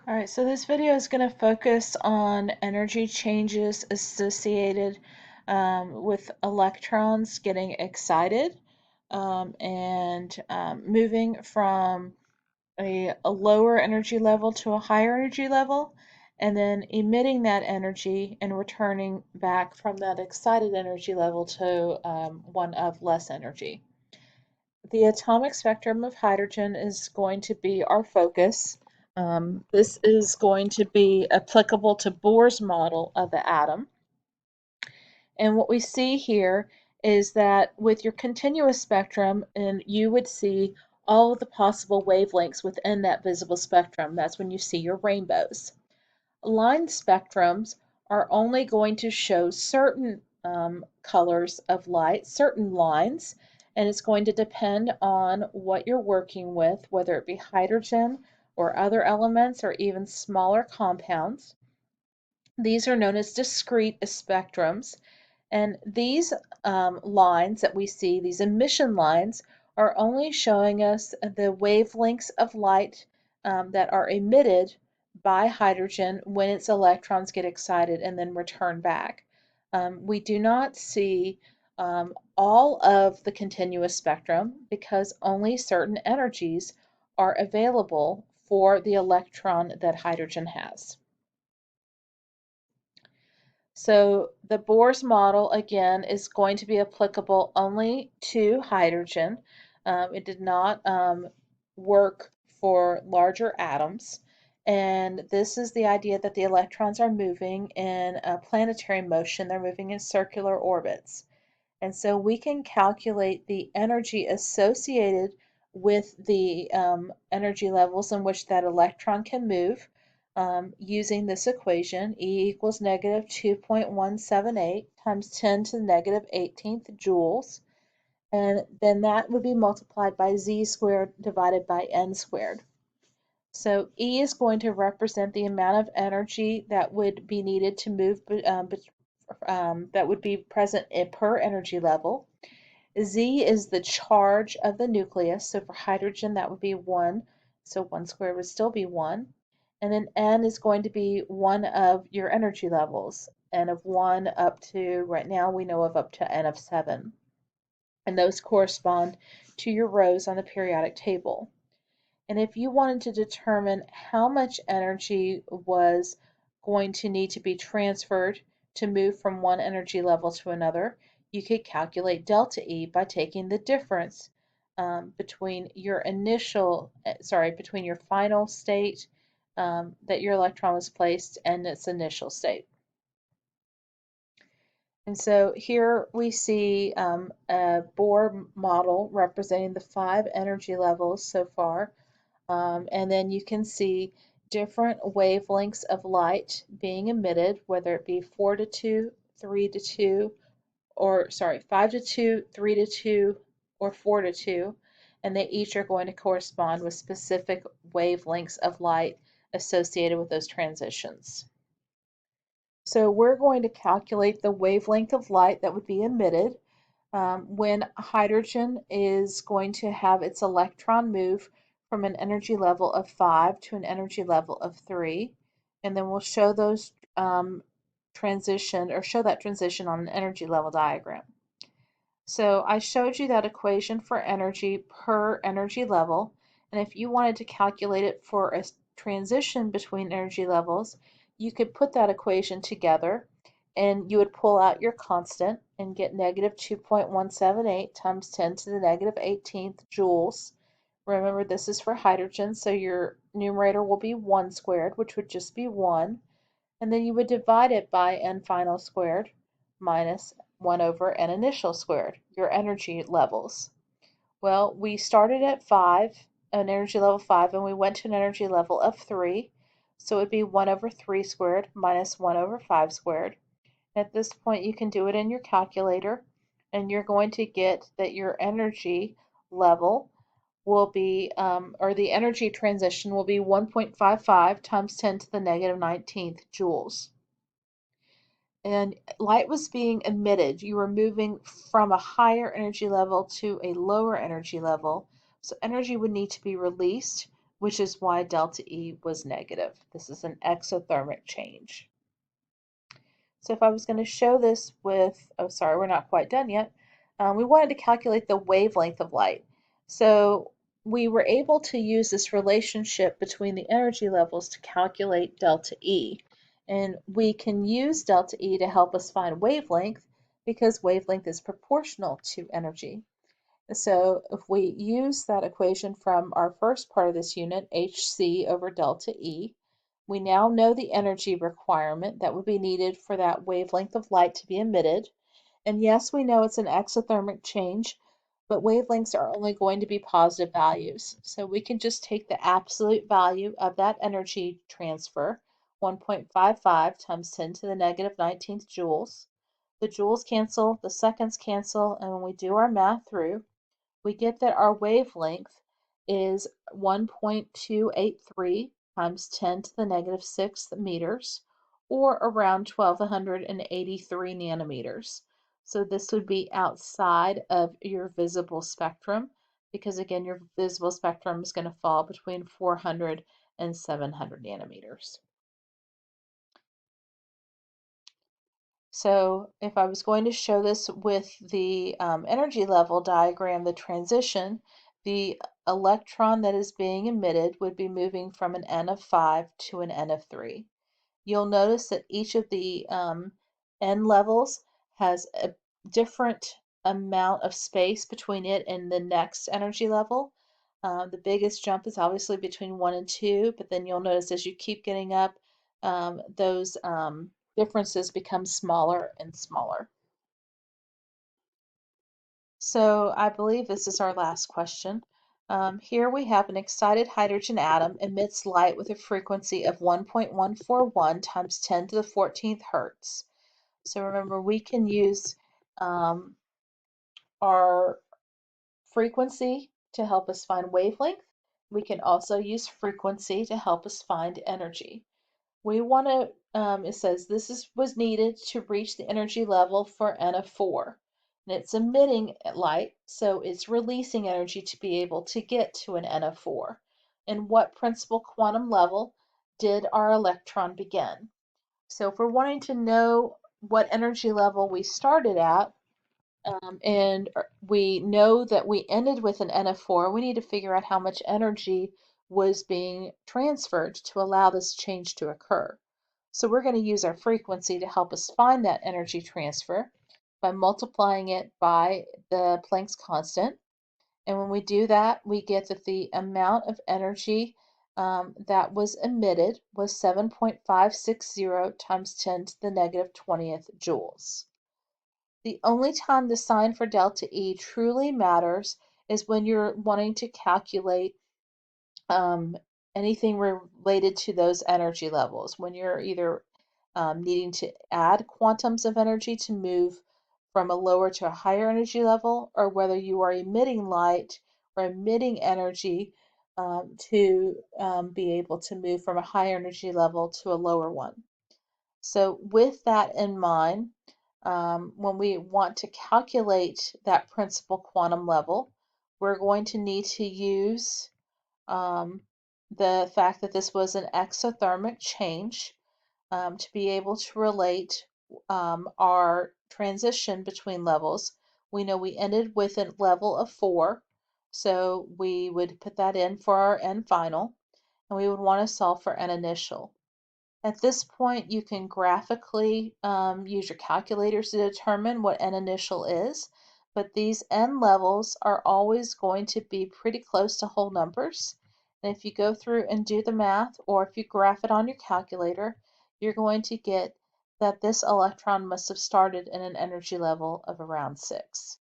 All right, so this video is going to focus on energy changes associated with electrons getting excited and moving from a lower energy level to a higher energy level, and then emitting that energy and returning back from that excited energy level to one of less energy. The atomic spectrum of hydrogen is going to be our focus. This is going to be applicable to Bohr's model of the atom. And what we see here is that with your continuous spectrum, and you would see all of the possible wavelengths within that visible spectrum. That's when you see your rainbows. Line spectrums are only going to show certain colors of light, certain lines, and it's going to depend on what you're working with, whether it be hydrogen or other elements or even smaller compounds. These are known as discrete spectrums, and these lines that we see, these emission lines, are only showing us the wavelengths of light that are emitted by hydrogen when its electrons get excited and then return back. We do not see all of the continuous spectrum because only certain energies are available for the electron that hydrogen has. So the Bohr's model, again, is going to be applicable only to hydrogen. It did not work for larger atoms. And this is the idea that the electrons are moving in a planetary motion. They're moving in circular orbits. And so we can calculate the energy associated with the energy levels in which that electron can move using this equation. E equals negative 2.178 times 10 to the negative 18th joules. And then that would be multiplied by z squared divided by n squared. So E is going to represent the amount of energy that would be needed to move that would be present per energy level. Z is the charge of the nucleus. So for hydrogen, that would be 1. So 1 squared would still be 1. And then N is going to be one of your energy levels. N of 1 up to, right now we know of up to N of 7. And those correspond to your rows on the periodic table. And if you wanted to determine how much energy was going to need to be transferred to move from one energy level to another, you could calculate delta E by taking the difference between your between your final state that your electron was placed and its initial state. And so here we see a Bohr model representing the 5 energy levels so far. And then you can see different wavelengths of light being emitted, whether it be 4 to 2, 3 to 2, or 5 to 2, 3 to 2, or 4 to 2. And they each are going to correspond with specific wavelengths of light associated with those transitions. So we're going to calculate the wavelength of light that would be emitted when hydrogen is going to have its electron move from an energy level of 5 to an energy level of 3. And then we'll show those show that transition on an energy level diagram. So I showed you that equation for energy per energy level. And if you wanted to calculate it for a transition between energy levels, you could put that equation together and you would pull out your constant and get negative 2.178 times 10 to the negative 18th joules. Remember, this is for hydrogen, so your numerator will be 1 squared, which would just be 1. And then you would divide it by n final squared minus 1 over n initial squared, your energy levels. Well, we started at 5, an energy level 5, and we went to an energy level of 3. So it would be 1 over 3 squared minus 1 over 5 squared. At this point, you can do it in your calculator, and you're going to get that your energy level will be, or the energy transition will be 1.55 times 10 to the negative 19th joules. And light was being emitted. You were moving from a higher energy level to a lower energy level. So energy would need to be released which is why delta E was negative. This is an exothermic change. So if I was going to show this with, oh, sorry, we're not quite done yet. We wanted to calculate the wavelength of light. So we were able to use this relationship between the energy levels to calculate delta E. And we can use delta E to help us find wavelength because wavelength is proportional to energy. So if we use that equation from our first part of this unit, Hc over delta E, we now know the energy requirement that would be needed for that wavelength of light to be emitted. And yes, we know it's an exothermic change, but wavelengths are only going to be positive values. So we can just take the absolute value of that energy transfer, 1.55 times 10 to the negative 19th joules. The joules cancel, the seconds cancel, and when we do our math through, we get that our wavelength is 1.283 times 10 to the negative 6th meters, or around 1283 nanometers. So this would be outside of your visible spectrum, because again, your visible spectrum is going to fall between 400 and 700 nanometers. So if I was going to show this with the energy level diagram, the transition, the electron that is being emitted would be moving from an N of 5 to an N of 3. You'll notice that each of the N levels has a different amount of space between it and the next energy level. The biggest jump is obviously between 1 and 2, but then you'll notice as you keep getting up, those differences become smaller and smaller. So I believe this is our last question. Here we have an excited hydrogen atom emits light with a frequency of 1.141 times 10 to the 14th hertz. So remember, we can use our frequency to help us find wavelength. We can also use frequency to help us find energy. We want to, it says was needed to reach the energy level for N of 4. And it's emitting light, so it's releasing energy to be able to get to an N of 4. And what principal quantum level did our electron begin? So if we're wanting to know what energy level we started at, and we know that we ended with an N of 4, we need to figure out how much energy was being transferred to allow this change to occur. So we're going to use our frequency to help us find that energy transfer by multiplying it by the Planck's constant. And when we do that, we get that the amount of energy that was emitted was 7.560 times 10 to the negative 20th joules. The only time the sign for delta E truly matters is when you're wanting to calculate anything related to those energy levels, when you're either needing to add quantums of energy to move from a lower to a higher energy level, or whether you are emitting light or emitting energy to be able to move from a higher energy level to a lower one. So with that in mind, when we want to calculate that principal quantum level, we're going to need to use the fact that this was an exothermic change to be able to relate our transition between levels. We know we ended with a level of 4, so we would put that in for our N final, and we would want to solve for N initial. At this point, you can graphically use your calculators to determine what N initial is, but these N levels are always going to be pretty close to whole numbers. And if you go through and do the math, or if you graph it on your calculator, you're going to get that this electron must have started in an energy level of around 6.